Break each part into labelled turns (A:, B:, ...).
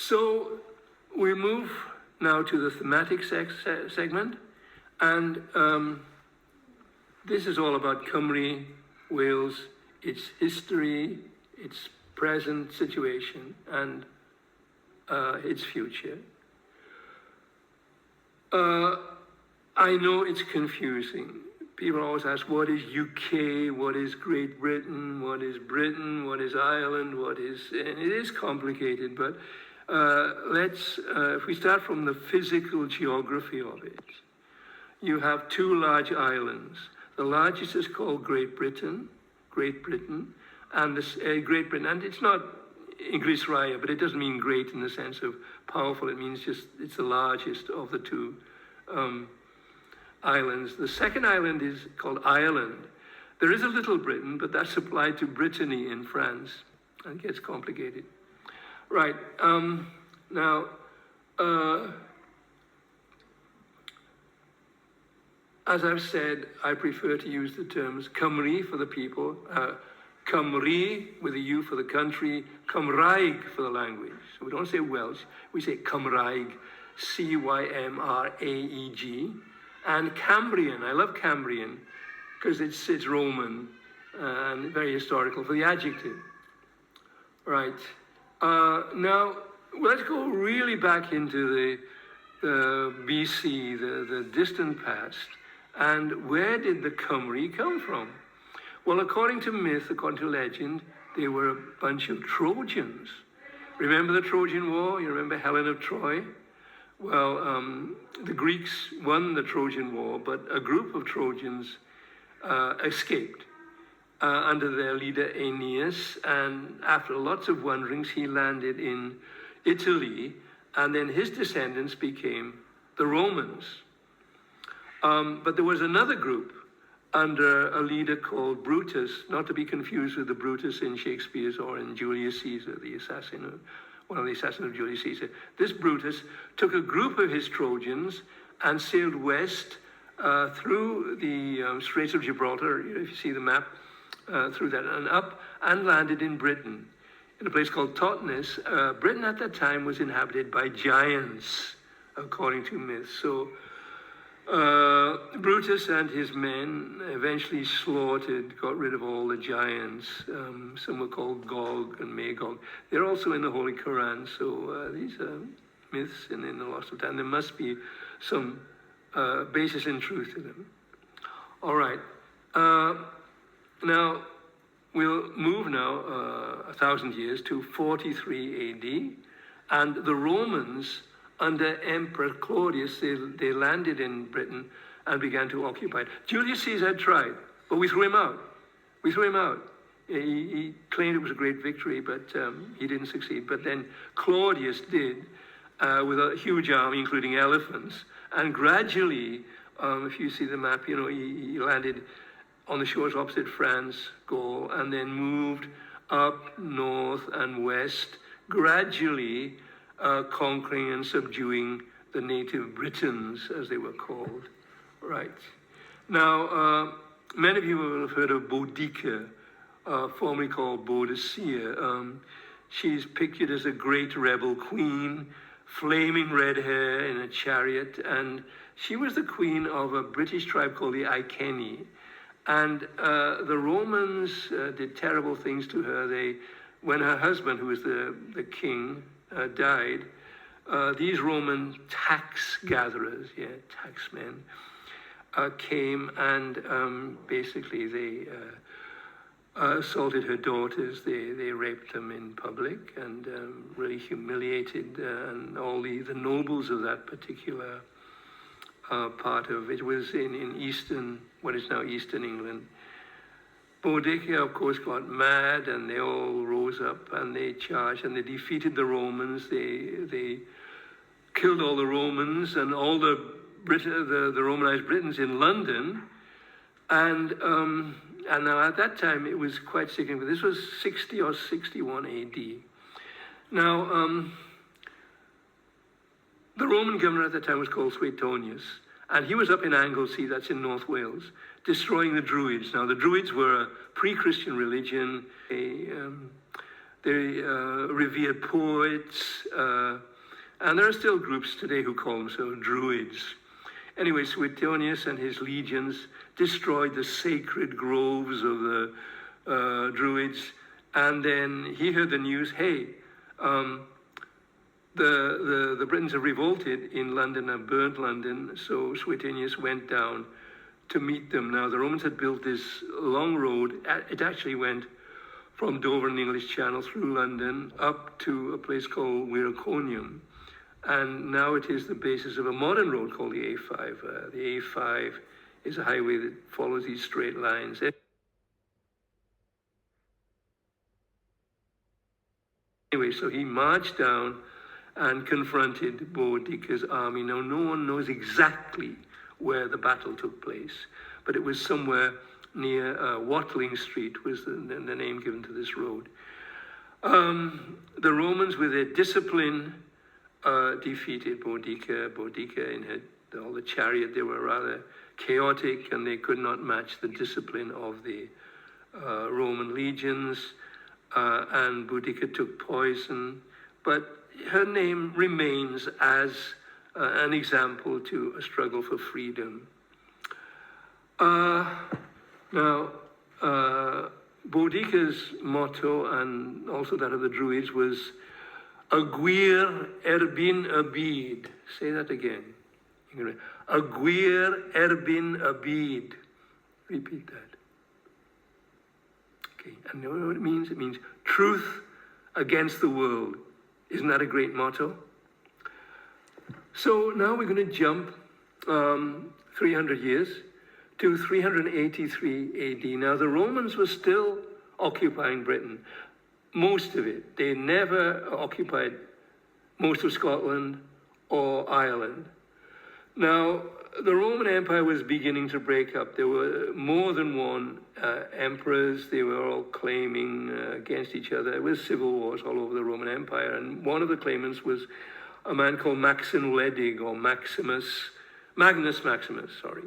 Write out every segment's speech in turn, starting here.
A: So we move now to the thematic segment, and this is all about Cymru, Wales, its history, its present situation, and its future. I know it's confusing. People always ask, what is UK, what is Great Britain, what is Ireland, and it is complicated, but if we start from the physical geography of it, you have two large islands. The largest is called Great Britain, and it's not English Raya, but it doesn't mean great in the sense of powerful. It means just it's the largest of the two islands. The second island is called Ireland. There is a Little Britain, but that's applied to Brittany in France, and it gets complicated. Right, now, as I've said, I prefer to use the terms Cymru for the people, Cymru with a U for the country, Cymraeg for the language. So we don't say Welsh, we say Cymraeg, Cymraeg, and Cambrian. I love Cambrian because it's Roman and very historical for the adjective. Right. Now, let's go really back into the BC, the distant past, and where did the Cymru come from? Well, according to myth, according to legend, they were a bunch of Trojans. Remember the Trojan War? You remember Helen of Troy? Well, the Greeks won the Trojan War, but a group of Trojans escaped under their leader Aeneas, and after lots of wanderings, he landed in Italy, and then his descendants became the Romans. But there was another group under a leader called Brutus, not to be confused with the Brutus in Shakespeare's or in Julius Caesar, one of the assassins of Julius Caesar. This Brutus took a group of his Trojans and sailed west through the Straits of Gibraltar, if you see the map, through that, and up, and landed in Britain, in a place called Totnes. Britain at that time was inhabited by giants, according to myth. So Brutus and his men eventually got rid of all the giants. Some were called Gog and Magog. They're also in the Holy Quran, so these are myths and in the loss of time. There must be some basis in truth to them. All right. Now, we'll move now 1,000 years to 43 AD, and the Romans, under Emperor Claudius, they landed in Britain and began to occupy it. Julius Caesar had tried, but we threw him out. He claimed it was a great victory, but he didn't succeed. But then Claudius did, with a huge army, including elephants, and gradually, if you see the map, he landed on the shores opposite France, Gaul, and then moved up north and west, gradually conquering and subduing the native Britons, as they were called. Right. Now, many of you will have heard of Boudicca, formerly called Boudicca. She's pictured as a great rebel queen, flaming red hair in a chariot, and she was the queen of a British tribe called the Iceni. And the Romans did terrible things to her. When her husband, who was the king, died, these Roman tax gatherers, taxmen, came and basically they assaulted her daughters. They raped them in public and really humiliated and all the nobles of that particular part of it. Was in what is now Eastern England. Boudicca, of course, got mad, and they all rose up and they charged and they defeated the Romans. They killed all the Romans and all the Romanized Britons in London. And now at that time it was quite significant. This was 60 or 61 AD. Now, the Roman governor at that time was called Suetonius, and he was up in Anglesey, that's in North Wales, destroying the Druids. Now, the Druids were a pre-Christian religion. They revered poets, and there are still groups today who call themselves druids. Anyway, Suetonius and his legions destroyed the sacred groves of the druids, and then he heard the news, hey, the Britons have revolted in London and burnt London, so Suetonius went down to meet them. Now, the Romans had built this long road. It actually went from Dover in the English Channel through London up to a place called Wirconium. And now it is the basis of a modern road called the A5. The A5 is a highway that follows these straight lines. Anyway, so he marched down and confronted Boudicca's army. Now, no one knows exactly where the battle took place, but it was somewhere near Watling Street was the name given to this road. The Romans, with their discipline, defeated Boudicca. Boudicca and all the chariot, they were rather chaotic, and they could not match the discipline of the Roman legions. And Boudicca took poison, but her name remains as an example to a struggle for freedom. Now, Boudicca's motto, and also that of the Druids, was Aguirre erbin abid. Say that again. Aguirre erbin abid. Repeat that. Okay, and you know what it means? It means truth against the world. Isn't that a great motto? So now we're going to jump 300 years to 383 AD. Now, the Romans were still occupying Britain, most of it. They never occupied most of Scotland or Ireland. Now, the Roman Empire was beginning to break up. There were more than one emperors. They were all claiming against each other. There was civil wars all over the Roman Empire, and one of the claimants was a man called Maxim Ledig, or Magnus Maximus, sorry.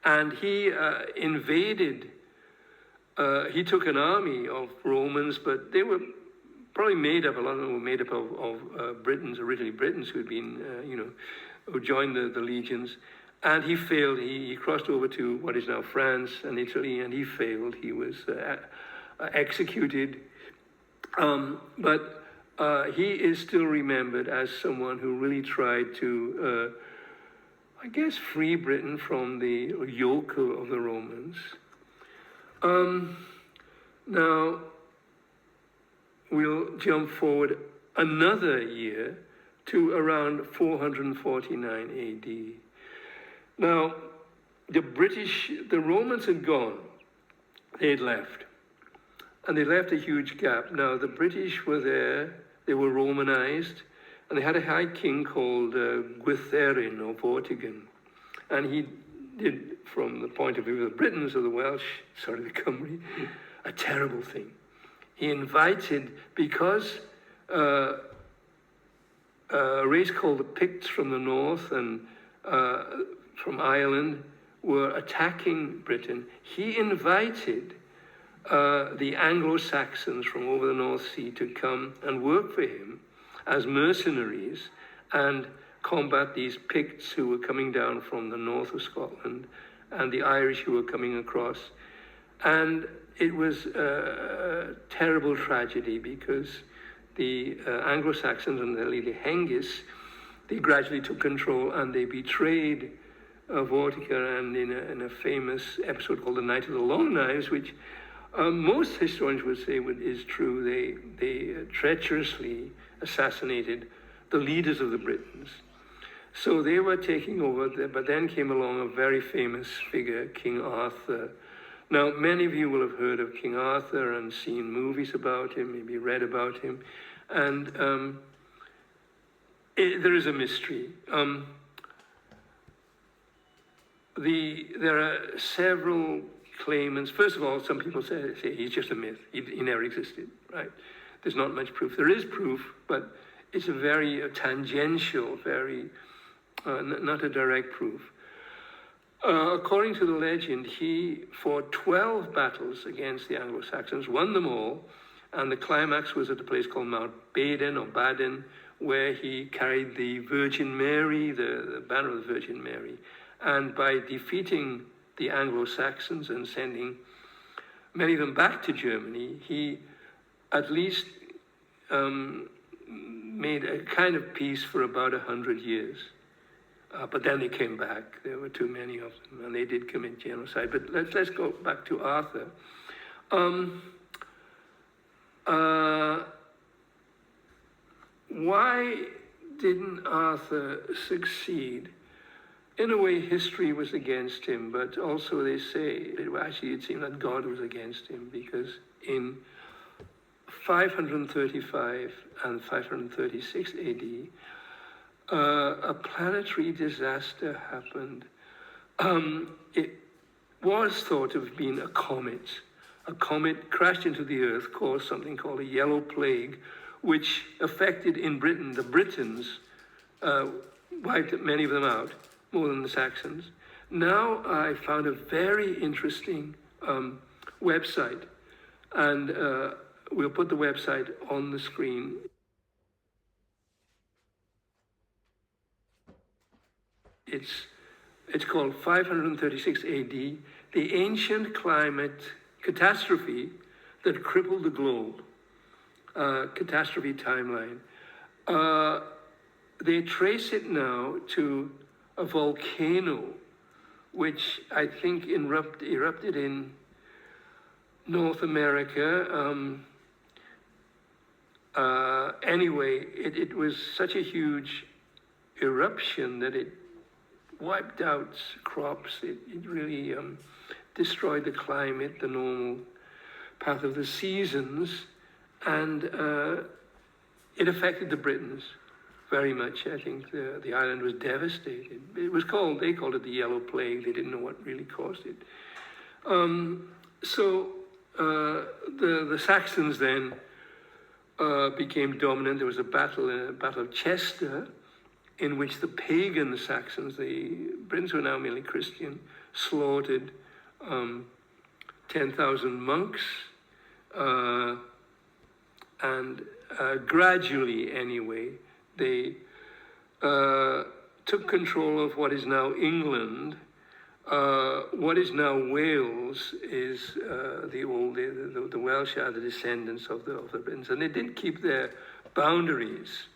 A: And he invaded, he took an army of Romans, but they were probably made up, a lot of them were made up of Britons, originally Britons who had been, who joined the legions. And he failed. He crossed over to what is now France and Italy, and he failed. He was executed. But he is still remembered as someone who really tried to, I guess, free Britain from the yoke of the Romans. Now, we'll jump forward another year to around 449 AD. Now, the Romans had gone. They had left. And they left a huge gap. Now, the British were there. They were Romanized. And they had a high king called Gwytherin, or Vortigern. And he did, from the point of view of the Britons or the Welsh, the Cymru, a terrible thing. He invited, because a race called the Picts from the north and from Ireland were attacking Britain, he invited the Anglo-Saxons from over the North Sea to come and work for him as mercenaries and combat these Picts who were coming down from the north of Scotland and the Irish who were coming across. And it was a terrible tragedy because the Anglo-Saxons and the Lady Hengist, they gradually took control and they betrayed Boudicca, and in a famous episode called the Night of the Long Knives, which most historians would say is true, they treacherously assassinated the leaders of the Britons. So they were taking over, but then came along a very famous figure, King Arthur. Now, many of you will have heard of King Arthur and seen movies about him, maybe read about him. And there is a mystery. There are several claimants. First of all, some people say he's just a myth. He never existed, right? There's not much proof. There is proof, but it's a very tangential, very, not a direct proof. According to the legend, he fought 12 battles against the Anglo-Saxons, won them all, And the climax was at a place called Mount Baden or Baden, where he carried the Virgin Mary, the banner of the Virgin Mary. And by defeating the Anglo-Saxons and sending many of them back to Germany, he at least made a kind of peace for about 100 years. But then they came back. There were too many of them, and they did commit genocide. But let's go back to Arthur. Why didn't Arthur succeed? In a way, history was against him, but also they say, it seemed that God was against him, because in 535 and 536 AD, a planetary disaster happened. It was thought to have been a comet. A comet crashed into the earth, caused something called a yellow plague, which affected in Britain, the Britons, wiped many of them out, more than the Saxons. Now I found a very interesting website, and we'll put the website on the screen. It's called 536 AD, the ancient climate catastrophe that crippled the globe. Catastrophe timeline. They trace it now to a volcano, which I think erupted in North America. Anyway, it was such a huge eruption that it wiped out crops. It really destroyed the climate, the normal path of the seasons, and it affected the Britons very much. I think the island was devastated. They called it the Yellow Plague. They didn't know what really caused it. So the Saxons then became dominant. There was a battle of Chester, in which the pagan Saxons, the Britons who were now mainly Christian, slaughtered 10,000 monks, and gradually, anyway, they took control of what is now England. What is now Wales is the Welsh are the descendants of the Britons, and they did keep their boundaries.